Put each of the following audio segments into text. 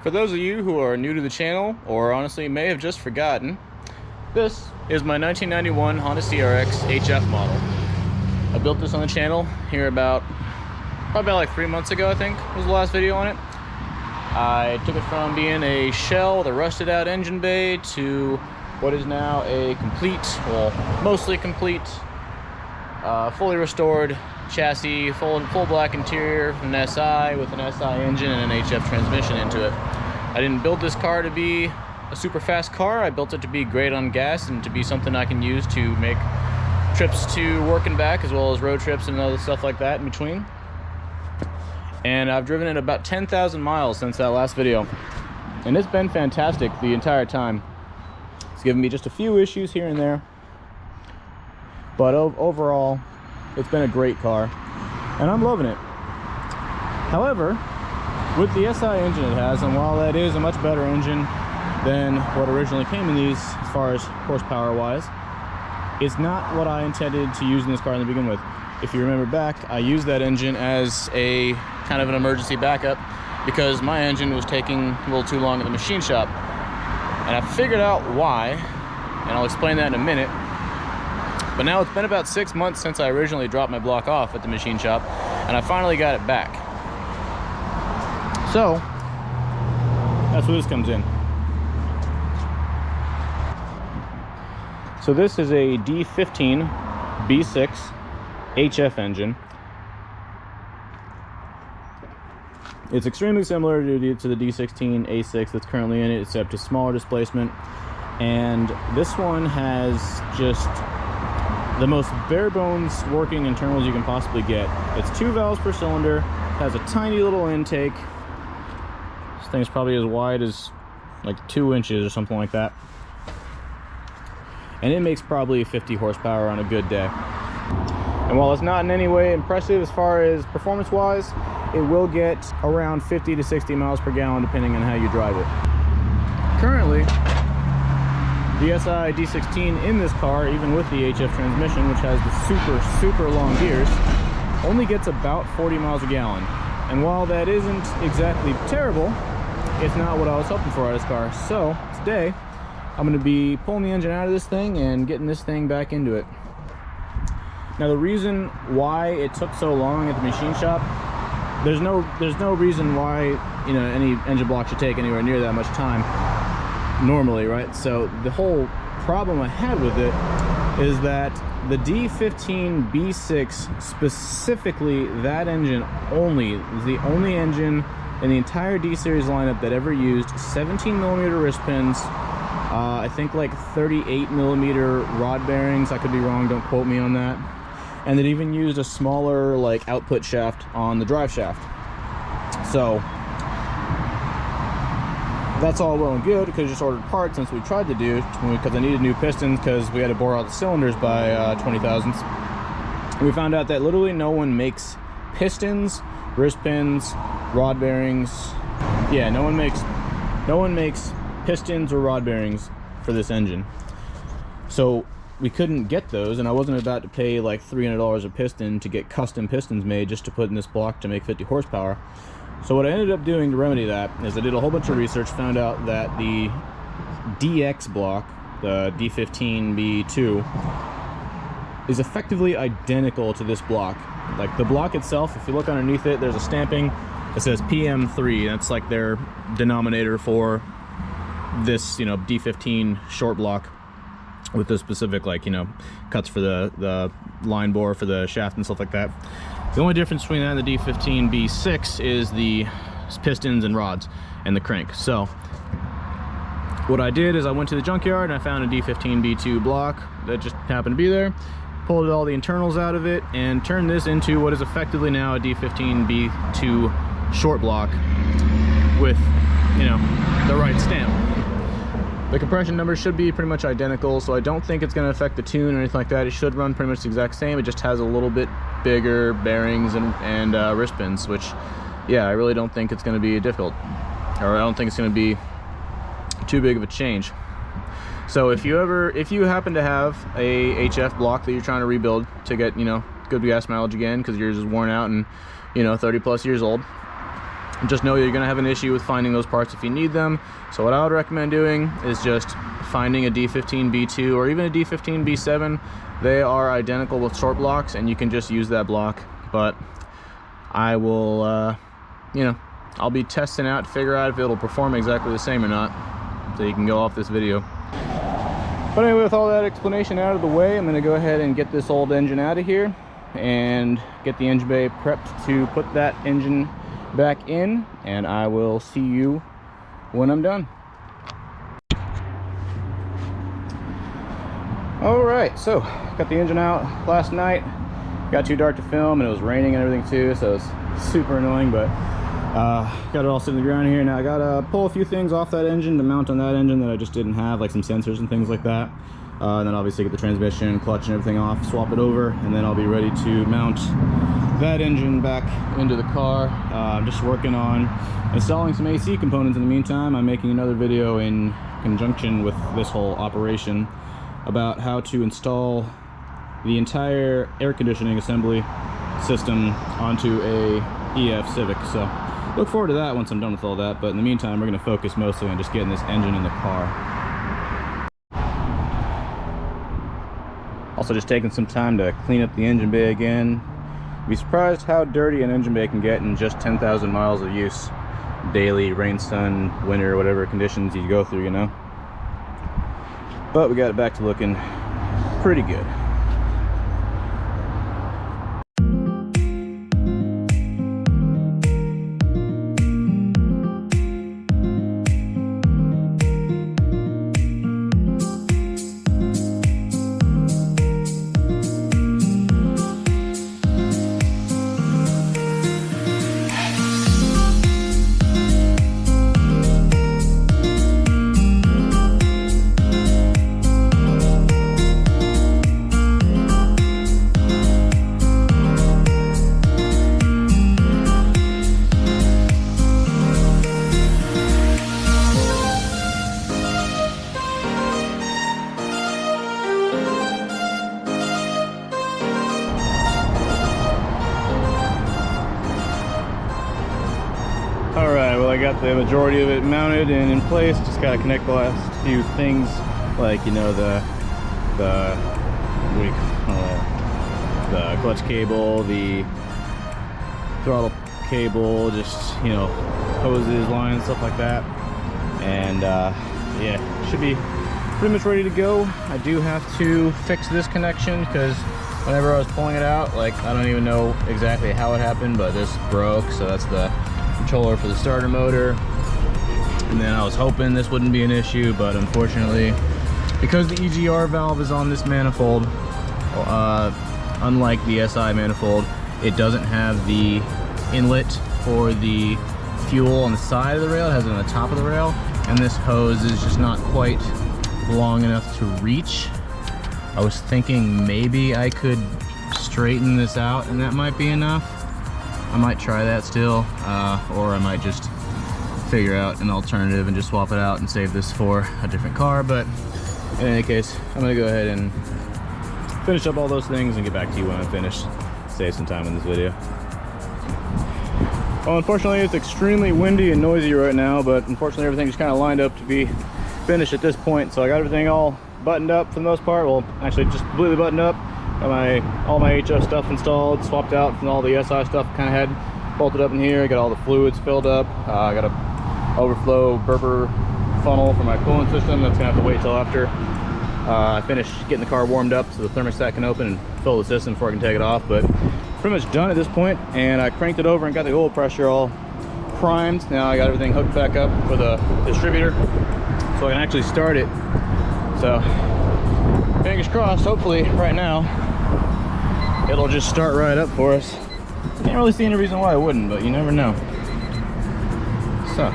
For those of you who are new to the channel, or honestly may have just forgotten, this is my 1991 Honda CRX HF model. I built this on the channel here probably about like 3 months ago, I think was the last video on it. I took it from being a shell with a rusted out engine bay to what is now a complete, well, mostly complete, fully restored chassis, full black interior, an SI with an SI engine and an HF transmission into it. I didn't build this car to be a super fast car. I built it to be great on gas and to be something I can use to make trips to work and back, as well as road trips and other stuff like that in between. And I've driven it about 10,000 miles since that last video, and it's been fantastic the entire time. It's given me just a few issues here and there, but overall it's been a great car and I'm loving it. However, with the SI engine it has, and while that is a much better engine than what originally came in these as far as horsepower wise, it's not what I intended to use in this car to begin with. If you remember back, I used that engine as a kind of an emergency backup because my engine was taking a little too long at the machine shop. And I figured out why, and I'll explain that in a minute. But now it's been about 6 months since I originally dropped my block off at the machine shop, and I finally got it back. So that's where this comes in. So this is a D15 B6 HF engine. It's extremely similar to the D16 A6 that's currently in it, except a smaller displacement. And this one has just the most bare bones working internals you can possibly get. It's 2 valves per cylinder, has a tiny little intake. This thing's probably as wide as like 2 inches or something like that. And it makes probably 50 horsepower on a good day. And while it's not in any way impressive as far as performance wise, it will get around 50 to 60 miles per gallon depending on how you drive it. Currently, the SI D16 in this car, even with the HF transmission, which has the super long gears, only gets about 40 miles a gallon. And while that isn't exactly terrible, it's not what I was hoping for out of this car. So today, I'm going to be pulling the engine out of this thing and getting this thing back into it. Now the reason why it took so long at the machine shop, there's no reason why, you know, any engine block should take anywhere near that much time normally, right? So the whole problem I had with it is that the D15 B6, specifically that engine only, is the only engine in the entire D series lineup that ever used 17mm wrist pins, I think like 38mm rod bearings. I could be wrong, don't quote me on that. And it even used a smaller like output shaft on the drive shaft. So that's all well and good because I just ordered parts, since we tried to do, because I needed new pistons because we had to bore out the cylinders by 20 thousandths. We found out that literally no one makes pistons, wrist pins, rod bearings. Yeah, no one makes pistons or rod bearings for this engine. So we couldn't get those, and I wasn't about to pay like $300 a piston to get custom pistons made just to put in this block to make 50 horsepower. So what I ended up doing to remedy that is I did a whole bunch of research, found out that the DX block, the D15B2, is effectively identical to this block. Like the block itself, if you look underneath it, there's a stamping that says PM3. That's like their denominator for this, you know, D15 short block, with the specific, like, you know, cuts for the line bore for the shaft and stuff like that. The only difference between that and the D15 B6 is the pistons and rods and the crank. So what I did is I went to the junkyard and I found a D15 B2 block that just happened to be there, pulled all the internals out of it, and turned this into what is effectively now a D15 B2 short block with, you know, the right stamp. The compression numbers should be pretty much identical, so I don't think it's going to affect the tune or anything like that. It should run pretty much the exact same. It just has a little bit bigger bearings and wrist pins, which, yeah, I really don't think it's going to be difficult, or I don't think it's going to be too big of a change. So if you happen to have a HF block that you're trying to rebuild to get, you know, good gas mileage again because yours is worn out and, you know, 30 plus years old, just know you're gonna have an issue with finding those parts if you need them. So what I would recommend doing is just finding a D15B2 or even a D15B7. They are identical with short blocks, and you can just use that block. But I will, you know, I'll be testing out to figure out if it'll perform exactly the same or not, so you can go off this video. But anyway, with all that explanation out of the way, I'm gonna go ahead and get this old engine out of here and get the engine bay prepped to put that engine back in, and I will see you when I'm done. All right, so got the engine out last night. Got too dark to film, and it was raining and everything too, so it's super annoying, but got it all sitting on the ground here. Now I gotta pull a few things off that engine to mount on that engine that I just didn't have, like some sensors and things like that. And then obviously get the transmission, clutch, and everything off, swap it over, and then I'll be ready to mount that engine back into the car. I'm just working on installing some AC components in the meantime. I'm making another video in conjunction with this whole operation about how to install the entire air conditioning assembly system onto a EF Civic. So look forward to that once I'm done with all that, but in the meantime we're going to focus mostly on just getting this engine in the car. Also just taking some time to clean up the engine bay again. You'd be surprised how dirty an engine bay can get in just 10,000 miles of use. Daily, rain, sun, winter, whatever conditions you go through, you know. But we got it back to looking pretty good. Alright, well I got the majority of it mounted and in place. Just gotta connect the last few things, like, you know, the clutch cable, the throttle cable, just, you know, hoses, lines, stuff like that. And yeah, should be pretty much ready to go. I do have to fix this connection because whenever I was pulling it out, like, I don't even know exactly how it happened, but this broke. So that's the controller for the starter motor, and then I was hoping this wouldn't be an issue, but unfortunately, because the EGR valve is on this manifold, unlike the SI manifold, it doesn't have the inlet for the fuel on the side of the rail. It has it on the top of the rail, and this hose is just not quite long enough to reach. I was thinking maybe I could straighten this out and that might be enough. I might try that still, or I might just figure out an alternative and just swap it out and save this for a different car. But in any case, I'm gonna go ahead and finish up all those things and get back to you when I'm finished. Save some time in this video. Well, unfortunately it's extremely windy and noisy right now, but unfortunately everything just kind of lined up to be finished at this point. So I got everything all buttoned up for the most part. Well, actually just completely buttoned up. Got all my HF stuff installed, swapped out from all the SI stuff kind of had bolted up in here. I got all the fluids filled up. I got a overflow burper funnel for my coolant system. That's gonna have to wait till after I finish getting the car warmed up so the thermostat can open and fill the system before I can take it off. But pretty much done at this point, and I cranked it over and got the oil pressure all primed. Now I got everything hooked back up for the distributor so I can actually start it. So fingers crossed, hopefully right now it'll just start right up for us. Can't really see any reason why it wouldn't, but you never know. So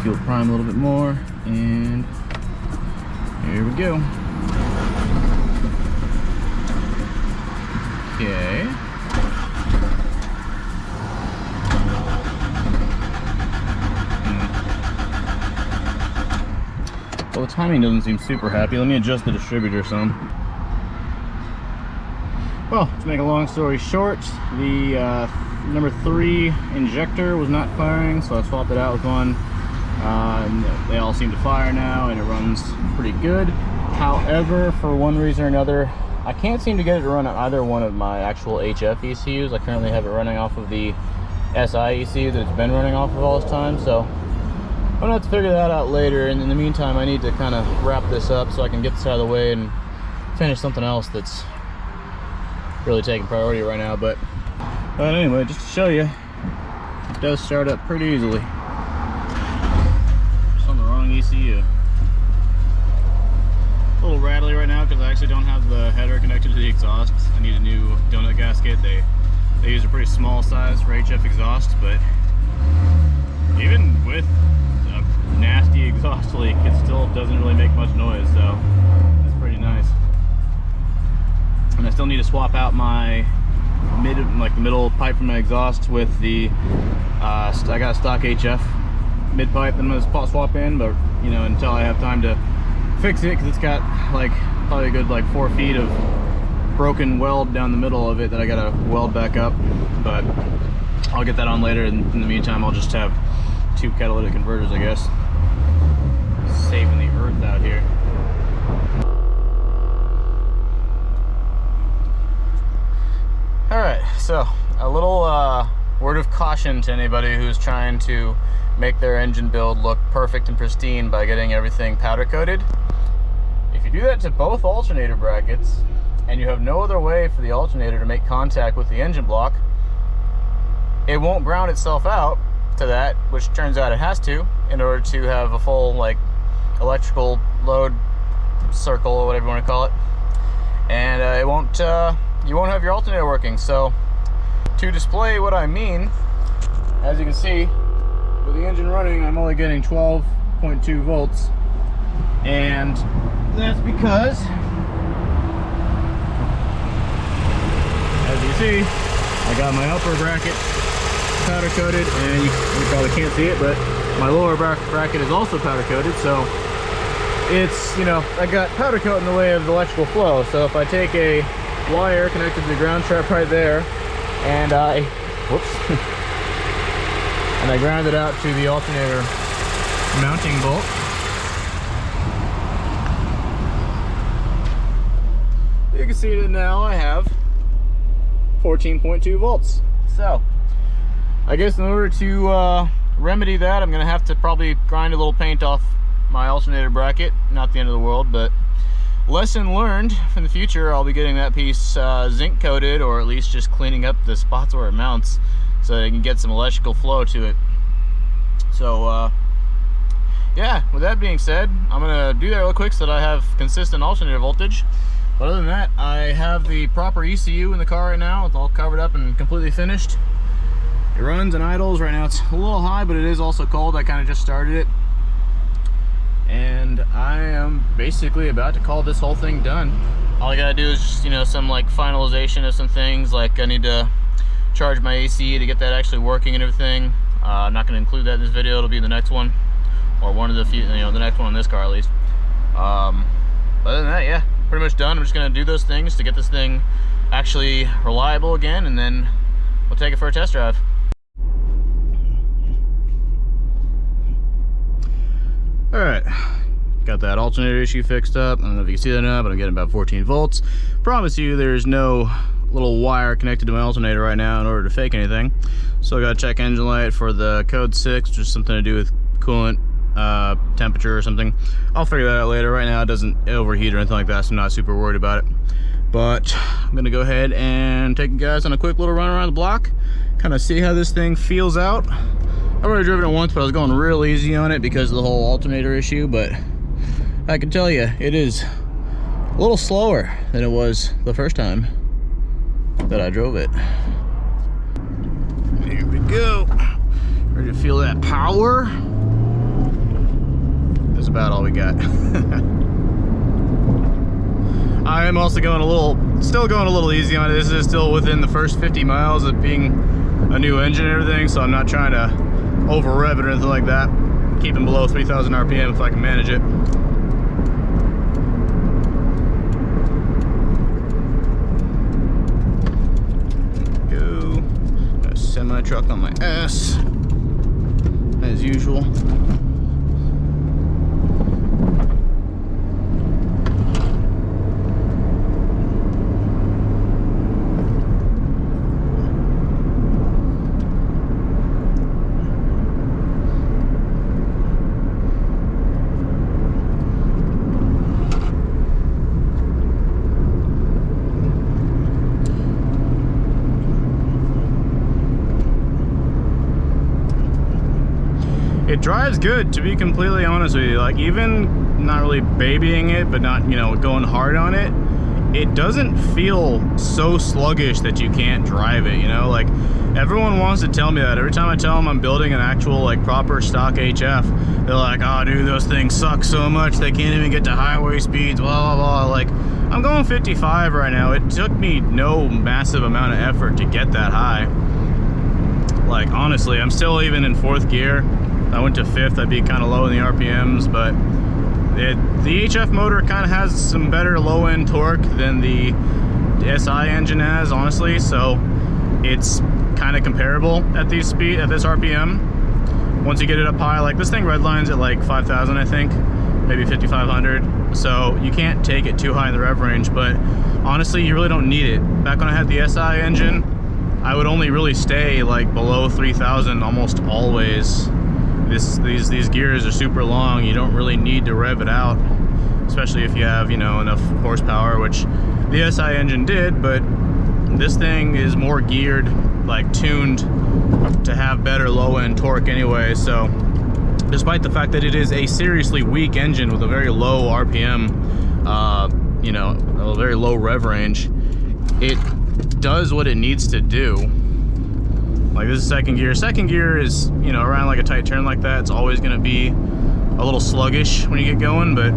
fuel prime a little bit more, and here we go. Okay. Well, the timing doesn't seem super happy. Let me adjust the distributor some. Well, to make a long story short, the number 3 injector was not firing, so I swapped it out with one. And they all seem to fire now, and it runs pretty good. However, for one reason or another, I can't seem to get it to run on either one of my actual HF ECUs. I currently have it running off of the SI ECU that it's been running off of all this time, so I'm gonna have to figure that out later. And in the meantime, I need to kind of wrap this up so I can get this out of the way and finish something else that's really taking priority right now. But anyway, just to show you, it does start up pretty easily. Just on the wrong ECU. A little rattly right now because I actually don't have the header connected to the exhaust. I need a new donut gasket. They use a pretty small size for HF exhaust, but even with a nasty exhaust leak, it still doesn't really make much noise, so that's pretty nice. And I still need to swap out my middle pipe from my exhaust with the I got a stock HF mid pipe that I'm gonna swap in, but you know, until I have time to fix it, because it's got like probably a good 4 feet of broken weld down the middle of it that I gotta weld back up. But I'll get that on later. In the meantime, I'll just have 2 catalytic converters, I guess. Saving the earth out here. Alright, so a little word of caution to anybody who's trying to make their engine build look perfect and pristine by getting everything powder coated. If you do that to both alternator brackets, and you have no other way for the alternator to make contact with the engine block, it won't ground itself out to that, which turns out it has to, in order to have a full electrical load circle, or whatever you want to call it. And it won't you won't have your alternator working. So to display what I mean, as you can see, with the engine running, I'm only getting 12.2 volts, and that's because, as you see, I got my upper bracket powder coated, and you probably can't see it, but my lower bracket is also powder coated. So it's, I got powder coat in the way of the electrical flow. So if I take a wire connected to the ground trap right there, and I ground it out to the alternator mounting bolt, you can see that now I have 14.2 volts. So I guess in order to remedy that, I'm gonna have to probably grind a little paint off my alternator bracket. Not the end of the world, but lesson learned. In the future, I'll be getting that piece zinc coated, or at least just cleaning up the spots where it mounts so that I can get some electrical flow to it. So yeah, with that being said, I'm gonna do that real quick so that I have consistent alternator voltage. But other than that, I have the proper ECU in the car right now. It's all covered up and completely finished. It runs and idles. Right now it's a little high, but it is also cold. I kind of just started it. And I am basically about to call this whole thing done. All I gotta do is just, some finalization of some things. Like I need to charge my AC to get that actually working and everything. I'm not gonna include that in this video. It'll be the next one, or one of the few, the next one on this car at least. Other than that, yeah, pretty much done. I'm just gonna do those things to get this thing actually reliable again, and then we'll take it for a test drive. All right, got that alternator issue fixed up. I don't know if you can see that or not, but I'm getting about 14 volts. Promise you there's no little wire connected to my alternator right now in order to fake anything. So I gotta check engine light for the code 6, which is something to do with coolant temperature or something. I'll figure that out later. Right now it doesn't overheat or anything like that, so I'm not super worried about it. But I'm gonna go ahead and take you guys on a quick little run around the block, kind of see how this thing feels out. I've already driven it once, but I was going real easy on it because of the whole alternator issue. But I can tell you, it is a little slower than it was the first time that I drove it. Here we go. Ready to feel that power? That's about all we got. I am also going still going a little easy on it. This is still within the first 50 miles of being a new engine and everything, so I'm not trying to over rev it or anything like that. Keeping below 3,000 RPM if I can manage it. truck on my ass, as usual. It drives good, to be completely honest with you. Like, even not really babying it, but not, you know, going hard on it, it doesn't feel so sluggish that you can't drive it, you know? Like, everyone wants to tell me that. Every time I tell them I'm building an actual, like, proper stock HF, they're like, oh, dude, those things suck so much, they can't even get to highway speeds, blah, blah, blah. Like, I'm going 55 right now. It took me no massive amount of effort to get that high. Like, honestly, I'm still even in 4th gear. I went to 5th, I'd be kind of low in the RPMs, but the HF motor kind of has some better low-end torque than the SI engine has, honestly, so it's kind of comparable at these speed, at this RPM. Once you get it up high, like this thing redlines at like 5,000, I think, maybe 5,500, so you can't take it too high in the rev range, but honestly, you really don't need it. Back when I had the SI engine, I would only really stay like below 3,000 almost always. These gears are super long. You don't really need to rev it out, especially if you have, you know, enough horsepower, which the SI engine did, but this thing is more geared, like tuned to have better low-end torque anyway. So despite the fact that it is a seriously weak engine with a very low RPM, you know, a very low rev range, it does what it needs to do. Like, this is 2nd gear. 2nd gear is, you know, around like a tight turn like that, it's always going to be a little sluggish when you get going, but,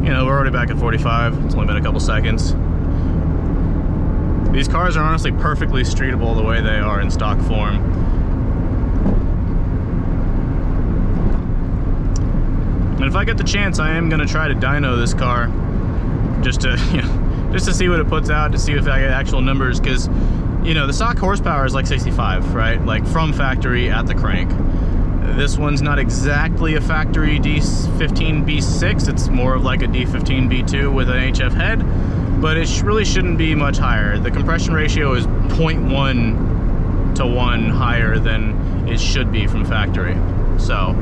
you know, we're already back at 45. It's only been a couple seconds. These cars are honestly perfectly streetable the way they are in stock form. And if I get the chance, I am going to try to dyno this car just to, you know, just to see what it puts out, to see if I get actual numbers, because, you know, the stock horsepower is like 65, right? Like, from factory at the crank. This one's not exactly a factory D15 B6, it's more of like a D15 B2 with an HF head, but it really shouldn't be much higher. The compression ratio is 0.1 to 1 higher than it should be from factory. So,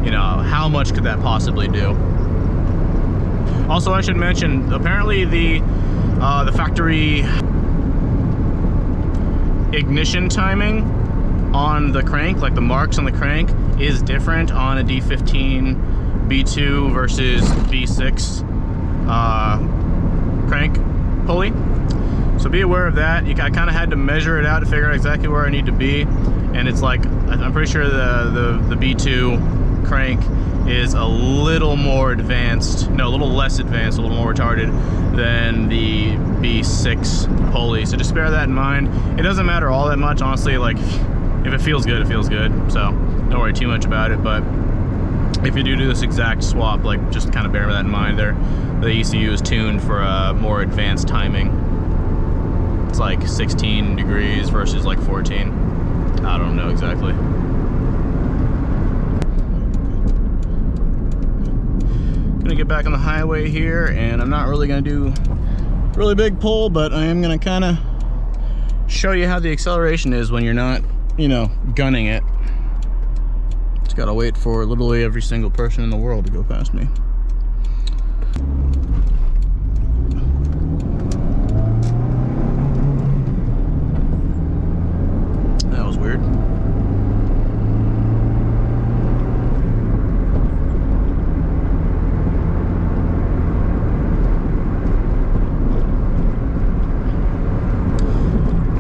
you know, how much could that possibly do? Also, I should mention, apparently the factory ignition timing on the crank, like the marks on the crank, is different on a D15 B2 versus B6 crank pulley. So be aware of that. I kind of had to measure it out to figure out exactly where I need to be, and it's like, I'm pretty sure the B2 crank is a little more advanced, no, a little less advanced, a little more retarded than the B6 pulley. So just bear that in mind. It doesn't matter all that much, honestly. Like, if it feels good, it feels good. So don't worry too much about it. But if you do this exact swap, like, just kind of bear that in mind. The ECU is tuned for a more advanced timing. It's like 16 degrees versus like 14. I don't know exactly. Gonna get back on the highway here, and I'm not really gonna do really big pull, but I am gonna kind of show you how the acceleration is when you're not, you know, gunning it. Just gotta wait for literally every single person in the world to go past me. That was weird.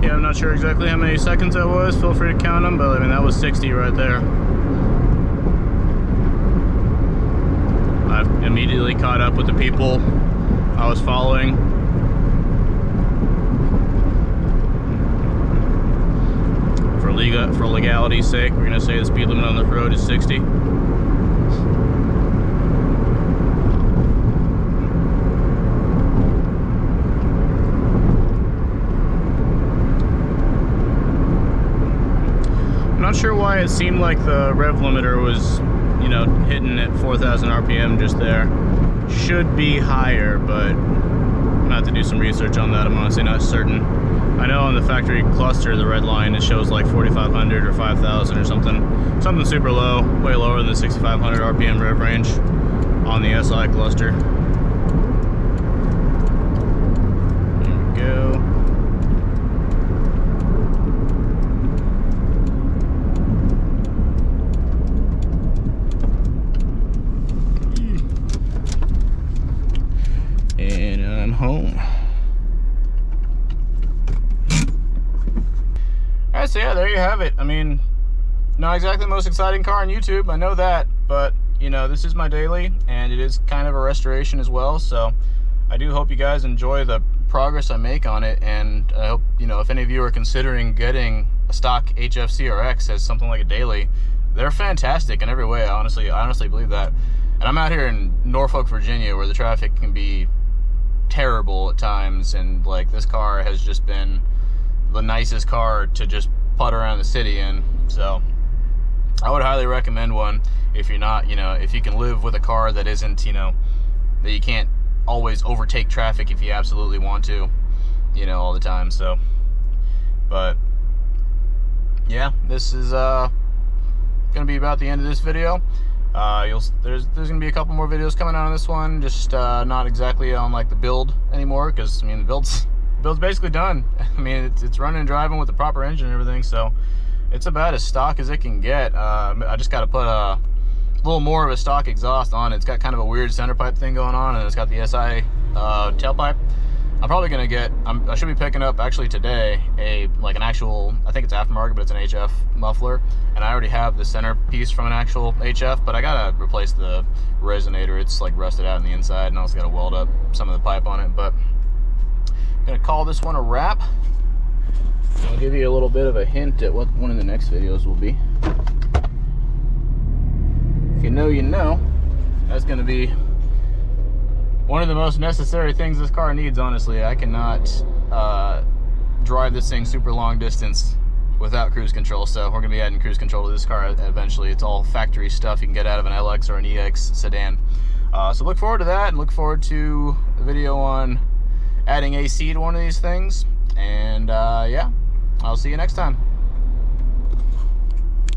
Yeah, I'm not sure exactly how many seconds that was. Feel free to count them, but I mean, that was 60 right there. I've immediately caught up with the people I was following. For legality's sake, we're gonna say the speed limit on this road is 60. why it seemed like the rev limiter was, you know, hitting at 4,000 RPM just there. Should be higher, but I'm gonna have to do some research on that. I'm honestly not certain. I know on the factory cluster, the red line, it shows like 4,500 or 5,000 or something super low, way lower than the 6,500 RPM rev range on the SI cluster. There we go. And I'm home. Alright, so yeah, there you have it. I mean, not exactly the most exciting car on YouTube, I know that, but you know, this is my daily, and it is kind of a restoration as well, so I do hope you guys enjoy the progress I make on it, and I hope, you know, if any of you are considering getting a stock HF CRX as something like a daily, they're fantastic in every way. I honestly believe that. And I'm out here in Norfolk, Virginia, where the traffic can be terrible at times, and like this car has just been the nicest car to just putt around the city in. So I would highly recommend one if you're not, you know, if you can live with a car that isn't, you know, that you can't always overtake traffic if you absolutely want to, you know, all the time. So, but yeah, this is gonna be about the end of this video. There's gonna be a couple more videos coming out on this one, just not exactly on like the build anymore, because I mean the build's basically done. I mean it's running and driving with the proper engine and everything, so it's about as stock as it can get. I just got to put a little more of a stock exhaust on it. It's got kind of a weird center pipe thing going on, and it's got the SI tailpipe. I'm probably gonna get, I should be picking up actually today like an actual, I think it's aftermarket, but it's an HF muffler, and I already have the center piece from an actual HF, but I gotta replace the resonator. It's like rusted out on the inside, and I also gotta weld up some of the pipe on it. But I'm gonna call this one a wrap. I'll give you a little bit of a hint at what one of the next videos will be. If you know, you know. That's gonna be one of the most necessary things this car needs, honestly. I cannot drive this thing super long distance without cruise control, so we're gonna be adding cruise control to this car eventually. It's all factory stuff you can get out of an LX or an EX sedan. So look forward to that, and look forward to the video on adding AC to one of these things. And yeah, I'll see you next time.